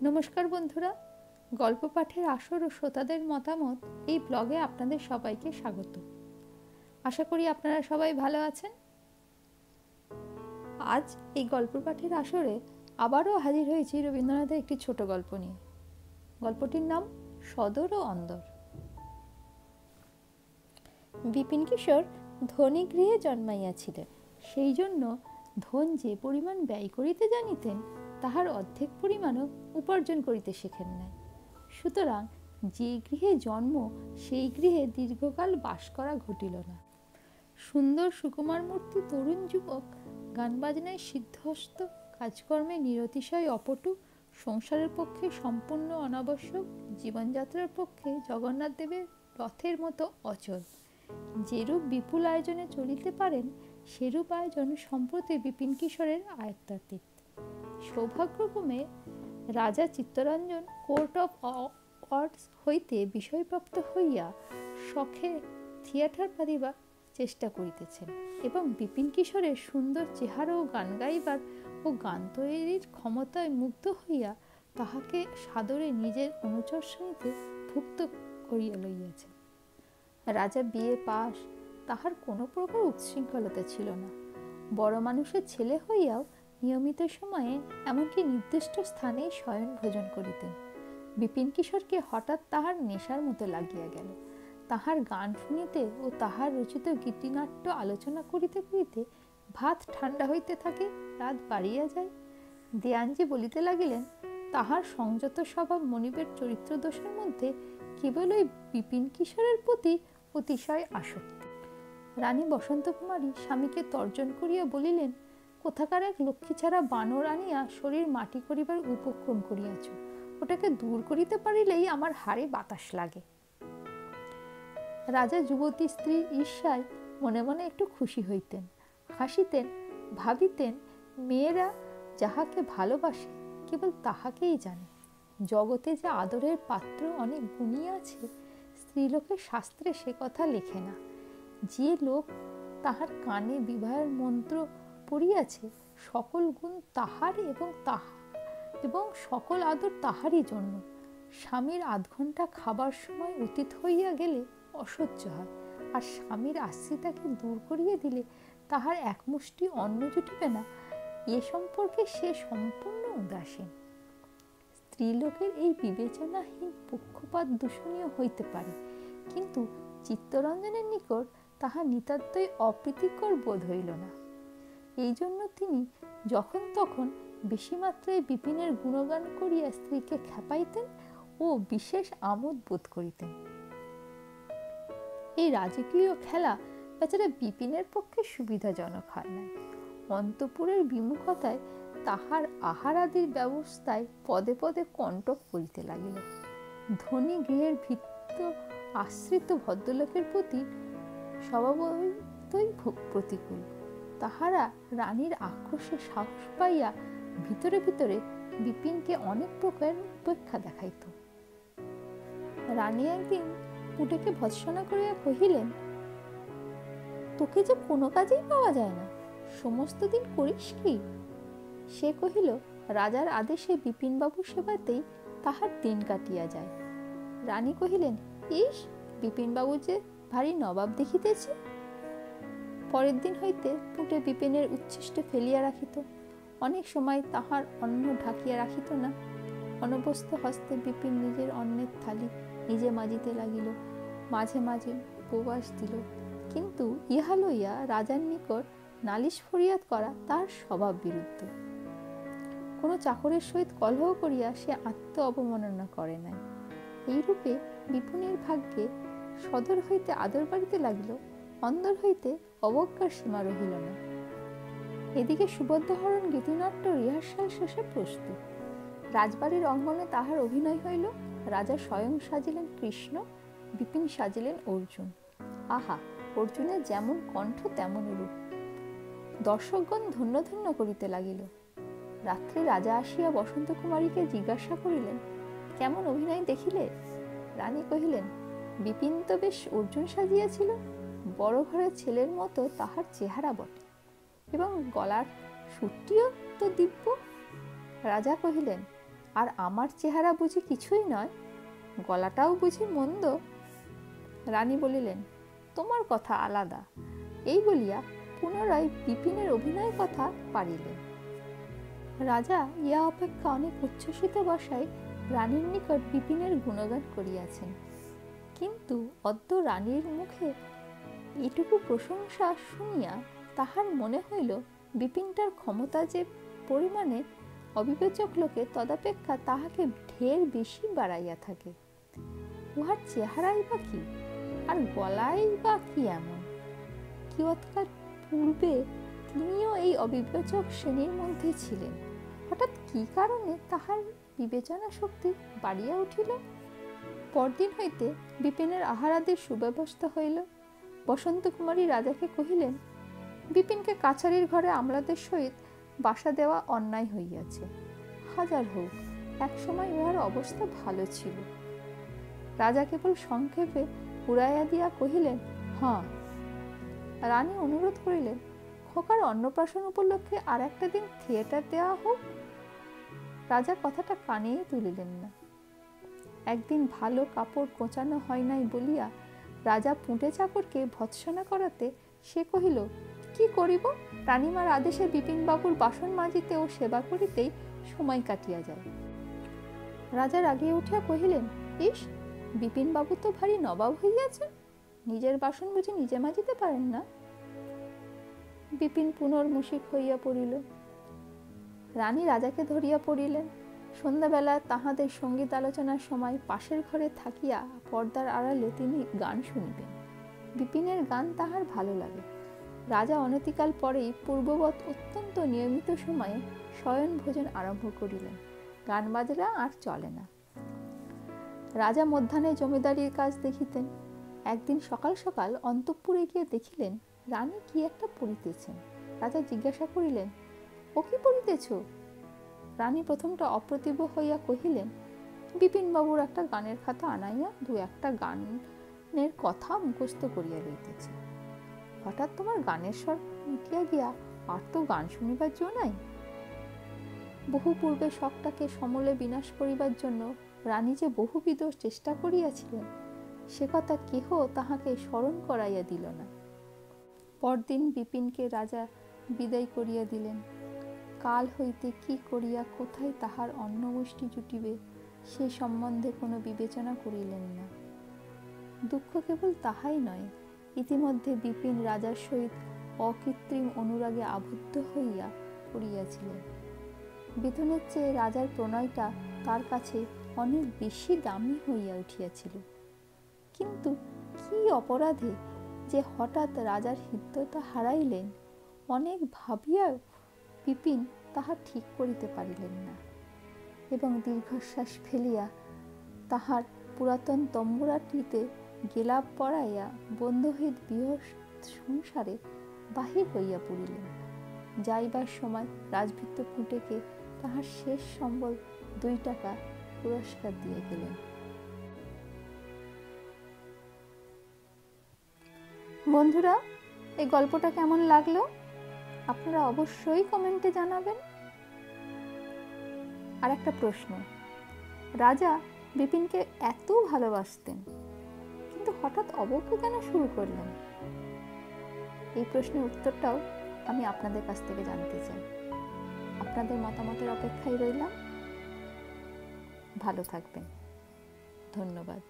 নমস্কার বন্ধুরা, গল্প পাঠের আসর ও শ্রোতাদের মতামত এই ব্লগে আপনাদের সবাইকে স্বাগত। আশা করি আপনারা সবাই ভালো আছেন। আজ এই গল্প পাঠের আসরে আবারও হাজির হয়েছি রবীন্দ্রনাথের একটি ছোট গল্প নিয়ে। গল্পটির নাম সদর ও অন্দর। বিপিন কিশোর ধনী গৃহে জন্মাইয়াছিলেন, সেই জন্য ধন যে পরিমাণ ব্যয় করিতে জানিতেন তাহার অর্ধেক পরিমাণও উপার্জন করিতে শেখেন নাই। সুতরাং যে গৃহে জন্ম সেই গৃহে দীর্ঘকাল বাস করা ঘটিল না। সুন্দর সুকুমার মূর্তি তরুণ যুবক গান বাজনায় সিদ্ধহস্ত, কাজকর্মে নিরতিশয় অপটু, সংসারের পক্ষে সম্পূর্ণ অনাবশ্যক, জীবনযাত্রার পক্ষে জগন্নাথ দেবের রথের মতো অচল, যেরূপ বিপুল আয়োজনে চলিতে পারেন সেরূপ আয়োজন সম্প্রতি বিপিন কিশোরের আয়ত্তাতীত। সৌভাগ্যক্রমে রাজা চিত্তরঞ্জন কোর্ট অফ আর্টস হইতে বিষয়প্রাপ্ত হইয়া শখে থিয়েটার পাতিবার চেষ্টা করিতেছেন এবং বিপিন কিশোরের সুন্দর চেহারা ও গান গাইবার ও গান তৈরির ক্ষমতায় মুগ্ধ হইয়া তাহাকে সাদরে নিজের অনুচর শ্রেণীতে ভুক্ত করিয়া লইয়াছেন। রাজা বিএ পাস, তাহার কোনো প্রকার উচ্ছৃঙ্খলতা ছিল না। বড় মানুষের ছেলে হইয়াও নিয়মিত সময়ে এমনকি নির্দিষ্ট স্থানে শয়ন ভোজন করিতেন। বিপিন কিশোরকে হঠাৎ তাহার নেশার মতো লাগিয়া গেল। তাহার গান শুনিতে ও তাহার রচিত গীতিনাট্য আলোচনা করিতে করিতে ভাত ঠান্ডা হইতে থাকে, রাত বাড়িয়া যায়। দেয়ানজি বলিতে লাগিলেন, তাহার সংযত স্বভাব মনিবের চরিত্র দোষের মধ্যে কেবল ওই বিপিন কিশোরের প্রতি অতিশয় আসক্তি। রানী বসন্ত কুমারী স্বামীকে তর্জন করিয়া বলিলেন, কোথাকার এক লক্ষ্মী ছাড়া বানর আনিয়া শরীর মাটি করিবার উপক্রম করিয়াছ, ওটাকে দূর করিতে পারিলেই আমার হাড়ে বাতাস লাগে। রাজা যুবতী স্ত্রীর ঈর্ষায় মনে মনে একটু খুশি হইতেন, হাসিতেন, ভাবিতেন মেয়েরা যাহাকে ভালোবাসে কেবল তাহাকেই জানে। জগতে যে আদরের পাত্র অনেক গুণী আছে, স্ত্রীলোকের শাস্ত্রে সে কথা লেখে না। যে লোক তাহার কানে বিবাহের মন্ত্র পড়িয়াছে, সকল গুণ তাহার এবং সকল আদর তাহারই জন্য। স্বামীর আধ ঘন্টা খাবার সময় অতীত হইয়া গেলে অসহ্য হয়, আর স্বামীর আশ্রিতাকে দূর করিয়া দিলে তাহার এক মুষ্টি অন্ন জুটিবে না, এ সম্পর্কে সে সম্পূর্ণ উদাসীন। স্ত্রীলোকের এই বিবেচনাহীন পক্ষপাত দূষণীয় হইতে পারে, কিন্তু চিত্তরঞ্জনের নিকট তাহা নিতান্তই অপ্রীতিকর বোধ হইল না। এই জন্য তিনি যখন তখন বেশি মাত্রায় বিপিনের গুণগান করিয়া স্ত্রীকে খেপাইতেন ও বিশেষ আমোদ বোধ করিতেন। এই রাজকীয় খেলা বেচারা বিপিনের পক্ষে সুবিধাজনক হয় না। অন্তঃপুরের বিমুখতায় তাহার আহার আদির ব্যবস্থায় পদে পদে কণ্টক করিতে লাগিল। ধনী গৃহের ভিত্ত আশ্রিত ভদ্রলোকের প্রতি স্বভাবতই প্রতিকূল। তাহারা রানীর আক্রোশে সাহস পাইয়া ভিতরে ভিতরে বিপিনকে অনেক প্রকার উপেক্ষা দেখাইত। রানী একদিন পুটেকে ভৎসনা করিয়া কহিলেন, তোকে যে কোনো কাজেই পাওয়া যায় না, সমস্ত দিন করিস কি? সে কহিল, রাজার আদেশে বিপিনবাবুর সেবাতেই তাহার দিন কাটিয়া যায়। রানী কহিলেন, ইস, বিপিনবাবু যে ভারী নবাব দেখিতেছে। পরের দিন হইতে পুটে বিপিনের উচ্ছিষ্ট ফেলিয়া রাখিত। অনেক সময় তাহার অন্ন ঢাকিয়া রাখিত না। অনভ্যস্ত হস্তে বিপিন নিজের অন্নের থালি নিজে মাজিতে লাগিল, মাঝে মাঝে উপবাস দিল। কিন্তু ইহা লইয়া রাজার নিকট নালিশ ফরিয়াদ করা তার স্বভাব বিরুদ্ধ। কোনো চাকরের সহিত কলহ করিয়া সে আত্ম অবমাননা করে নাই। এইরূপে বিপিনের ভাগ্যে সদর হইতে আদর বাড়িতে লাগিল, অন্দর হইতে অবজ্ঞার সীমা রহিল না। এদিকে সুবদ্ধহরণ গীতিনাট্য রিহার্সাল শেষে প্রস্তুত। রাজবাড়ির অঙ্গনে তাহার অভিনয় হইল। রাজা স্বয়ং সাজিলেন কৃষ্ণ, বিপিন সাজিলেন অর্জুন। আহা, অর্জুনের যেমন কণ্ঠ তেমন রূপ। দর্শকগণ ধন্য ধন্য করিতে লাগিল। রাত্রে রাজা আসিয়া বসন্ত কুমারীকে জিজ্ঞাসা করিলেন, কেমন অভিনয় দেখিলে? রানী কহিলেন, বিপিন তো বেশ অর্জুন সাজিয়াছিল, বড় ঘরের ছেলের মতো তাহার চেহারা বটে, এবং গলার সুরটিও তো দিব্য। রাজা কহিলেন, আর আমার চেহারা বুঝি কিছুই নয়, গলাটাও বুঝি মন্দ? রানী বলিলেন, তোমার কথা আলাদা। এই বলিয়া পুনরায় বিপিনের অভিনয় কথা পারিলেন। রাজা ইয়া অপেক্ষা অনেক উচ্ছ্বসিত বসায় রানীর নিকট বিপিনের গুণগান করিয়াছেন। কিন্তু অদ্য রানীর মুখে এটুকু প্রশংসা শুনিয়া তাহার মনে হইল বিপিনটার ক্ষমতা যে পরিমাণে অবিবেচক লোকে তদাপেক্ষা তাহাকে ঢের বেশি বাড়াইয়া থাকে। উহার চেহারাই বা কি, আর গলাই বা কি এমন? কিয়ৎকাল পূর্বে তিনিও এই অবিবেচক শ্রেণীর মধ্যে ছিলেন। হঠাৎ কি কারণে তাহার বিবেচনা শক্তি বাড়িয়া উঠিল? পরদিন হইতে বিপিনের আহারাদির সুব্যবস্থা হইল। বসন্ত কুমারী রাজাকে কহিলেন, বিপিনকে কাছারির ঘরে আমলাদের সহিত বাসা দেওয়া অন্যায় হইয়াছে। হাজার হোক, একসময় উহার অবস্থা ভালো ছিল। রাজা কেবল সংক্ষেপে উড়াইয়া দিয়া কহিলেন, হ্যাঁ। রানী অনুরোধ করিলেন, খোকার অন্নপ্রাশন উপলক্ষে আর একটা দিন থিয়েটার দেওয়া হোক। রাজা কথাটা কানেই তুলিলেন না। একদিন ভালো কাপড় কোঁচানো হয় নাই বলিয়া রাজা পুঁটে চাকরকে ভৎসনা করাতে সে কহিল, কি করিব? রানীমার আদেশে বিপিনবাবুর বাসন মাজিতে ও সেবা করিতেই সময় কাটিয়া যায়। রাজা রাগিয়া উঠিয়া কহিলেন, ইস, বিপিনবাবু তো ভারী নবাব হইয়াছেন, নিজের বাসন বুঝি নিজে মাজিতে পারেন না? বিপিন পুনর্মুষিক হইয়া পড়িল। রানী রাজাকে ধরিয়া পড়িলেন। সন্ধ্যাবেলা তাহাদের সঙ্গীত আলোচনার সময় পাশের ঘরে থাকিয়া পর্দার আড়ালে তিনি গান শুনিবেন। বিপিনের গান তাহার ভালো লাগে। রাজা অনতিকাল পরেই পূর্ববৎ অত্যন্ত নিয়মিত সময়ে শয়ন ভোজন আরম্ভ করিলেন। গান বাজনা আর চলে না। রাজা মধ্যাহ্নে জমিদারির কাজ দেখিতেন। একদিন সকাল সকাল অন্তঃপুরে গিয়ে দেখিলেন রানী কি একটা পড়িতেছেন। রাজা জিজ্ঞাসা করিলেন, ও কি পড়িতেছ? রানী প্রথমটা অপ্রতিভ হইয়া কহিলেন, বিপিনবাবুর একটা গানের খাতা আনাইয়া দু একটা গানের কথা মুখস্থ করিয়া লইতেছি। হঠাৎ তোমার গানের স্বর উঠিয়া গিয়া আর তো গান শুনিবার জো নাই। বহু পূর্বে শখটাকে সমূলে বিনাশ করিবার জন্য রানী যে বহুবিধ চেষ্টা করিয়াছিলেন, সে কথা কেহ তাহাকে স্মরণ করাইয়া দিল না। পরদিন বিপিনকে রাজা বিদায় করিয়া দিলেন। কাল হইতে কি করিয়া কোথায় তাহার অন্নমুষ্টি জুটিবে সে সম্বন্ধে কোনো বিবেচনা করিলেন না। দুঃখ কেবল তাহাই নয়, ইতিমধ্যে বিপিন রাজার সহিত অকৃত্রিম অনুরাগে আবদ্ধ হইয়া পড়িয়াছিলেন। বেতনের চেয়ে রাজার প্রণয়টা তার কাছে অনেক বেশি দামি হইয়া উঠিয়াছিল। কিন্তু কি অপরাধে যে হঠাৎ রাজার হৃদ্যতা হারাইলেন, অনেক ভাবিয়া বিপিন তাহা ঠিক করিতে পারিলেন না, এবং দীর্ঘশ্বাস ফেলিয়া তাহার পুরাতন তম্বুরাটিতে গেলাপ পরাইয়া বন্ধুহিত বৃহৎ সংসারে বাহির হইয়া পড়িলেন। যাইবার সময় রাজভৃত্য পুঁটেকে তাহার শেষ সম্বল 2 টাকা পুরস্কার দিয়ে গেলেন। বন্ধুরা, এই গল্পটা কেমন লাগলো আপনারা অবশ্যই কমেন্টে জানাবেন। আর একটা প্রশ্ন, রাজা বিপিনকে এত ভালোবাসতেন, কিন্তু হঠাৎ অবজ্ঞা কেন শুরু করলেন? এই প্রশ্নের উত্তরটাও আমি আপনাদের কাছ থেকে জানতে চাই। আপনাদের মতামতের অপেক্ষায় রইলাম। ভালো থাকবেন। ধন্যবাদ।